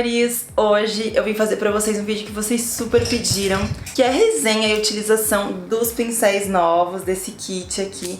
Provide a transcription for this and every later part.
amores! Hoje eu vim fazer pra vocês um vídeo que vocês super pediram, que é a resenha e utilização dos pincéis novos desse kit aqui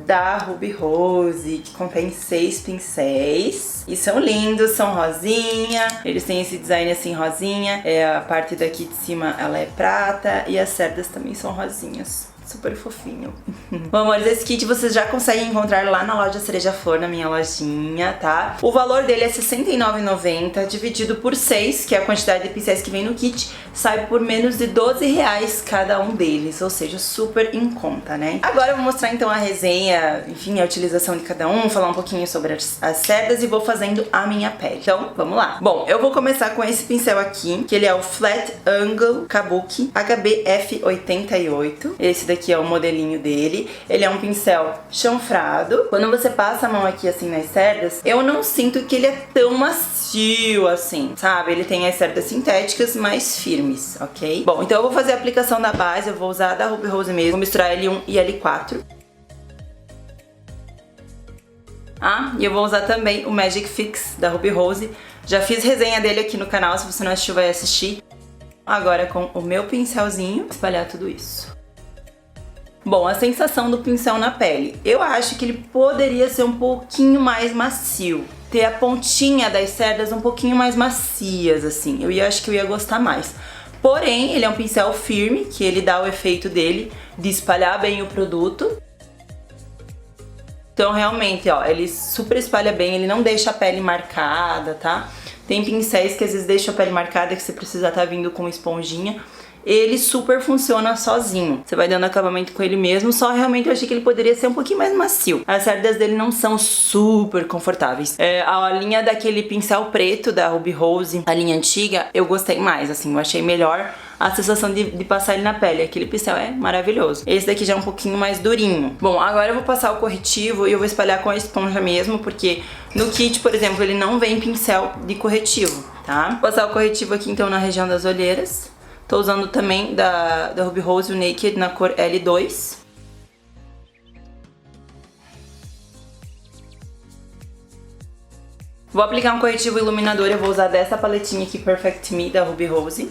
da Ruby Rose, que contém 6 pincéis. E são lindos, são rosinha, eles têm esse design assim rosinha, a parte daqui de cima ela é prata e as cerdas também são rosinhas. Super fofinho. Bom, amores, esse kit vocês já conseguem encontrar lá na loja Cereja Flor, na minha lojinha, tá? O valor dele é R$ 69,90, dividido por 6, que é a quantidade de pincéis que vem no kit, sai por menos de R$12 cada um deles, ou seja, super em conta, né? Agora eu vou mostrar então a resenha, enfim, a utilização de cada um, falar um pouquinho sobre as cerdas e vou fazendo a minha pele. Então, vamos lá. Bom, eu vou começar com esse pincel aqui, que ele é o Flat Angle Kabuki HB-F88. Esse daqui é o modelinho dele. Ele é um pincel chanfrado. Quando você passa a mão aqui assim nas cerdas, eu não sinto que ele é tão macio assim, sabe? Ele tem as cerdas sintéticas mais firmes, ok? Bom, então eu vou fazer a aplicação da base. Eu vou usar a da Ruby Rose mesmo. Vou misturar L1 e L4. Ah, e eu vou usar também o Magic Fix da Ruby Rose. Já fiz resenha dele aqui no canal, se você não assistiu vai assistir. Agora com o meu pincelzinho, espalhar tudo isso. Bom, a sensação do pincel na pele. Eu acho que ele poderia ser um pouquinho mais macio. Ter a pontinha das cerdas um pouquinho mais macias, assim. Acho que eu ia gostar mais. Porém, ele é um pincel firme, que ele dá o efeito dele de espalhar bem o produto. Então, realmente, ó, ele super espalha bem, ele não deixa a pele marcada, tá? Tem pincéis que às vezes deixam a pele marcada, que você precisa estar vindo com esponjinha. Ele super funciona sozinho. Você vai dando acabamento com ele mesmo, só realmente eu achei que ele poderia ser um pouquinho mais macio. As cerdas dele não são super confortáveis. A linha daquele pincel preto da Ruby Rose, a linha antiga, eu gostei mais, assim, eu achei melhor a sensação de passar ele na pele. Aquele pincel é maravilhoso. Esse daqui já é um pouquinho mais durinho. Bom, agora eu vou passar o corretivo e eu vou espalhar com a esponja mesmo, porque no kit, por exemplo, ele não vem pincel de corretivo, tá? Vou passar o corretivo aqui então na região das olheiras. Tô usando também da Ruby Rose o Naked na cor L2. Vou aplicar um corretivo iluminador, eu vou usar dessa paletinha aqui, Perfect Me, da Ruby Rose.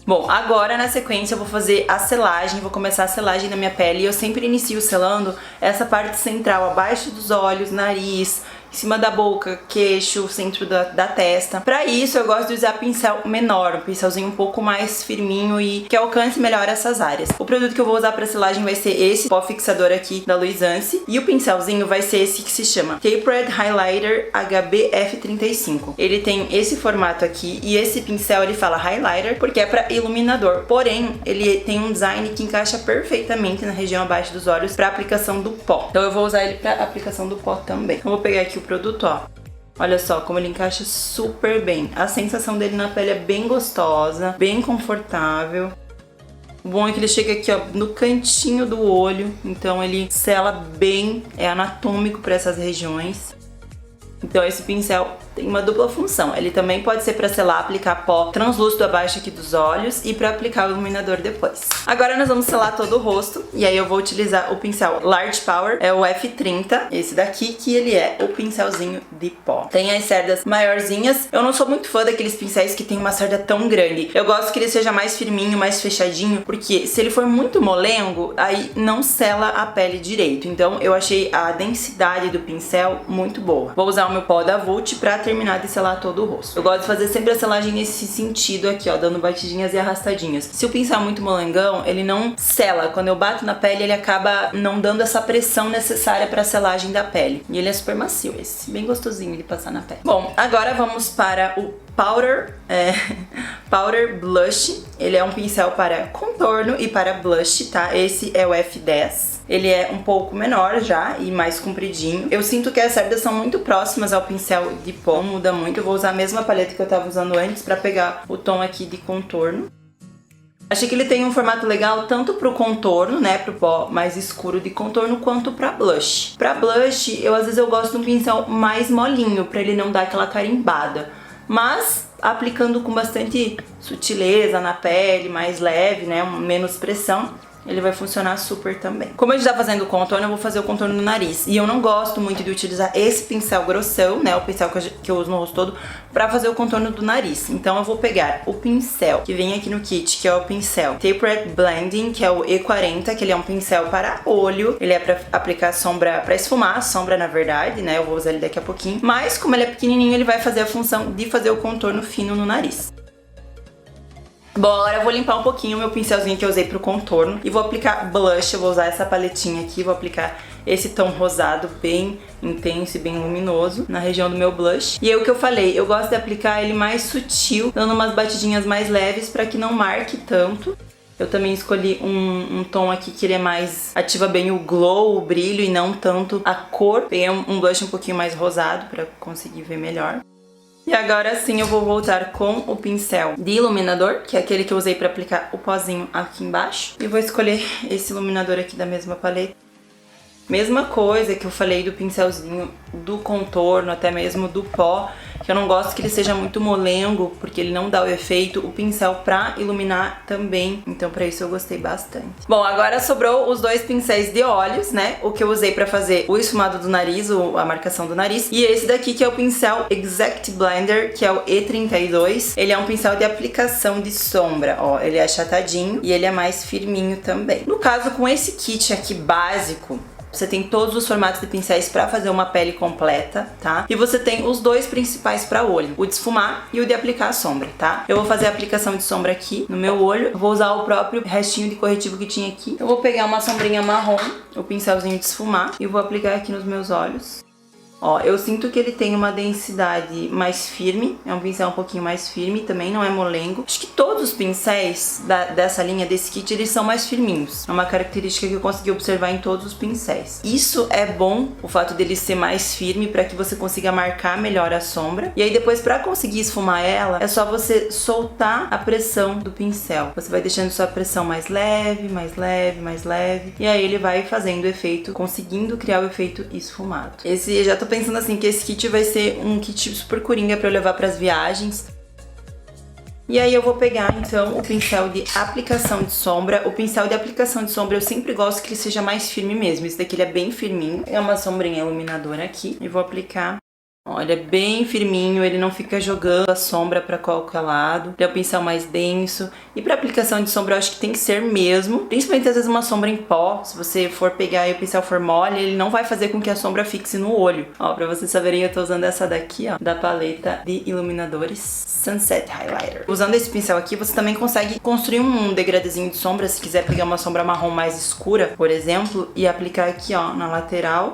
Bom, agora na sequência eu vou fazer a selagem, vou começar a selagem na minha pele. Eu sempre inicio selando essa parte central, abaixo dos olhos, nariz, em cima da boca, queixo, centro da testa. Pra isso eu gosto de usar pincel menor, um pincelzinho um pouco mais firminho e que alcance melhor essas áreas. O produto que eu vou usar pra selagem vai ser esse pó fixador aqui da Luisance. E o pincelzinho vai ser esse que se chama Tapered Highlighter HB-F35. Ele tem esse formato aqui e esse pincel ele fala highlighter porque é pra iluminador. Porém, ele tem um design que encaixa perfeitamente na região abaixo dos olhos pra aplicação do pó. Então eu vou usar ele pra aplicação do pó também. Eu vou pegar aqui o produto, ó. Olha só como ele encaixa super bem. A sensação dele na pele é bem gostosa, bem confortável. O bom é que ele chega aqui, ó, no cantinho do olho, então ele sela bem, é anatômico para essas regiões. Então esse pincel tem uma dupla função. Ele também pode ser para selar, aplicar pó translúcido abaixo aqui dos olhos e para aplicar o iluminador depois. Agora nós vamos selar todo o rosto e aí eu vou utilizar o pincel Large Power, é o F30, esse daqui, que ele é o pincelzinho de pó. Tem as cerdas maiorzinhas. Eu não sou muito fã daqueles pincéis que tem uma cerda tão grande. Eu gosto que ele seja mais firminho, mais fechadinho, porque se ele for muito molengo, aí não sela a pele direito. Então eu achei a densidade do pincel muito boa. Vou usar o meu pó da Vult pra terminar de selar todo o rosto. Eu gosto de fazer sempre a selagem nesse sentido aqui, ó, dando batidinhas e arrastadinhas. Se o pincel é muito molengão, ele não sela. Quando eu bato na pele, ele acaba não dando essa pressão necessária pra selagem da pele. E ele é super macio esse, bem gostosinho de passar na pele. Bom, agora vamos para o Powder, Powder Blush. Ele é um pincel para contorno e para blush, tá? Esse é o F10. Ele é um pouco menor já e mais compridinho. Eu sinto que as cerdas são muito próximas ao pincel de pó, muda muito. Eu vou usar a mesma paleta que eu tava usando antes pra pegar o tom aqui de contorno. Achei que ele tem um formato legal tanto pro contorno, né, pro pó mais escuro de contorno, quanto pra blush. Pra blush, às vezes eu gosto de um pincel mais molinho, pra ele não dar aquela carimbada. Mas aplicando com bastante sutileza na pele, mais leve, né, menos pressão, ele vai funcionar super também. Como a gente tá fazendo o contorno, eu vou fazer o contorno no nariz. E eu não gosto muito de utilizar esse pincel grossão, né, o pincel que eu uso no rosto todo, pra fazer o contorno do nariz. Então eu vou pegar o pincel que vem aqui no kit, que é o pincel Tapered Blending, que é o E40, que ele é um pincel para olho. Ele é pra aplicar sombra, pra esfumar a sombra, na verdade, né, eu vou usar ele daqui a pouquinho. Mas como ele é pequenininho, ele vai fazer a função de fazer o contorno fino no nariz. Bom, agora eu vou limpar um pouquinho o meu pincelzinho que eu usei pro contorno e vou aplicar blush. Eu vou usar essa paletinha aqui, vou aplicar esse tom rosado bem intenso e bem luminoso na região do meu blush. E é o que eu falei, eu gosto de aplicar ele mais sutil, dando umas batidinhas mais leves pra que não marque tanto. Eu também escolhi um tom aqui que ele é mais... ativa bem o glow, o brilho e não tanto a cor. Peguei um blush um pouquinho mais rosado pra conseguir ver melhor. E agora sim eu vou voltar com o pincel de iluminador, que é aquele que eu usei pra aplicar o pozinho aqui embaixo. E vou escolher esse iluminador aqui da mesma paleta. Mesma coisa que eu falei do pincelzinho do contorno, até mesmo do pó, que eu não gosto que ele seja muito molengo, porque ele não dá o efeito, o pincel pra iluminar também, então pra isso eu gostei bastante. Bom, agora sobrou os dois pincéis de olhos, né, o que eu usei pra fazer o esfumado do nariz, a marcação do nariz, e esse daqui que é o pincel Exact Blender, que é o E32, ele é um pincel de aplicação de sombra, ó, ele é achatadinho e ele é mais firminho também. No caso, com esse kit aqui básico, você tem todos os formatos de pincéis pra fazer uma pele completa, tá? E você tem os dois principais pra olho, o de esfumar e o de aplicar a sombra, tá? Eu vou fazer a aplicação de sombra aqui no meu olho, eu vou usar o próprio restinho de corretivo que tinha aqui. Eu vou pegar uma sombrinha marrom, o pincelzinho de esfumar, e vou aplicar aqui nos meus olhos. Ó, eu sinto que ele tem uma densidade mais firme, é um pincel um pouquinho mais firme, também não é molengo. Acho que todos os pincéis dessa linha, desse kit, eles são mais firminhos. É uma característica que eu consegui observar em todos os pincéis. Isso é bom, o fato dele ser mais firme, para que você consiga marcar melhor a sombra. E aí depois, para conseguir esfumar ela, é só você soltar a pressão do pincel. Você vai deixando sua pressão mais leve, mais leve, mais leve. E aí ele vai fazendo o efeito, conseguindo criar o efeito esfumado. Esse, já tô pensando assim que esse kit vai ser um kit super coringa pra eu levar pras viagens. E aí eu vou pegar então o pincel de aplicação de sombra. O pincel de aplicação de sombra eu sempre gosto que ele seja mais firme mesmo. Esse daqui ele é bem firminho. É uma sombrinha iluminadora aqui. E vou aplicar. Olha, é bem firminho, ele não fica jogando a sombra pra qualquer lado. Ele é um pincel mais denso. E pra aplicação de sombra eu acho que tem que ser mesmo. Principalmente às vezes uma sombra em pó. Se você for pegar e o pincel for mole, ele não vai fazer com que a sombra fixe no olho. Ó, pra vocês saberem, eu tô usando essa daqui, ó, da paleta de iluminadores Sunset Highlighter. Usando esse pincel aqui, você também consegue construir um degradezinho de sombra. Se quiser pegar uma sombra marrom mais escura, por exemplo, e aplicar aqui, ó, na lateral.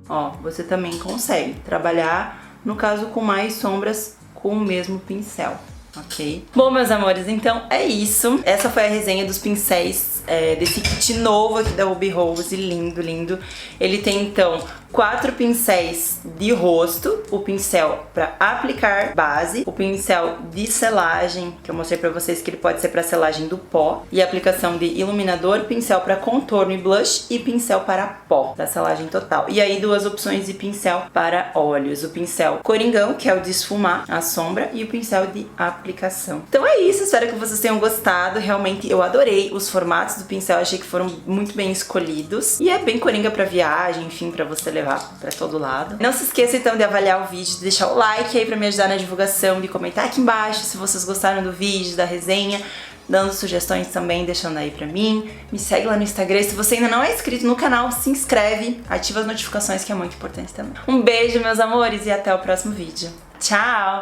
Ó, você também consegue trabalhar, no caso, com mais sombras com o mesmo pincel, ok? Bom, meus amores, então é isso. Essa foi a resenha dos pincéis desse kit novo aqui da Ruby Rose, lindo, lindo. Ele tem, então, 4 pincéis de rosto, o pincel para aplicar base, o pincel de selagem, que eu mostrei pra vocês que ele pode ser para selagem do pó, e aplicação de iluminador, pincel para contorno e blush e pincel para pó, da selagem total. E aí 2 opções de pincel para olhos, o pincel coringão, que é o de esfumar a sombra, e o pincel de aplicação. Então é isso, espero que vocês tenham gostado. Realmente eu adorei os formatos do pincel, achei que foram muito bem escolhidos, e é bem coringa para viagem, enfim, para você levar pra todo lado. Não se esqueça então de avaliar o vídeo, de deixar o like aí pra me ajudar na divulgação, de comentar aqui embaixo se vocês gostaram do vídeo, da resenha, dando sugestões também, deixando aí pra mim. Me segue lá no Instagram, se você ainda não é inscrito no canal, se inscreve, ativa as notificações que é muito importante também. Um beijo, meus amores, e até o próximo vídeo. Tchau!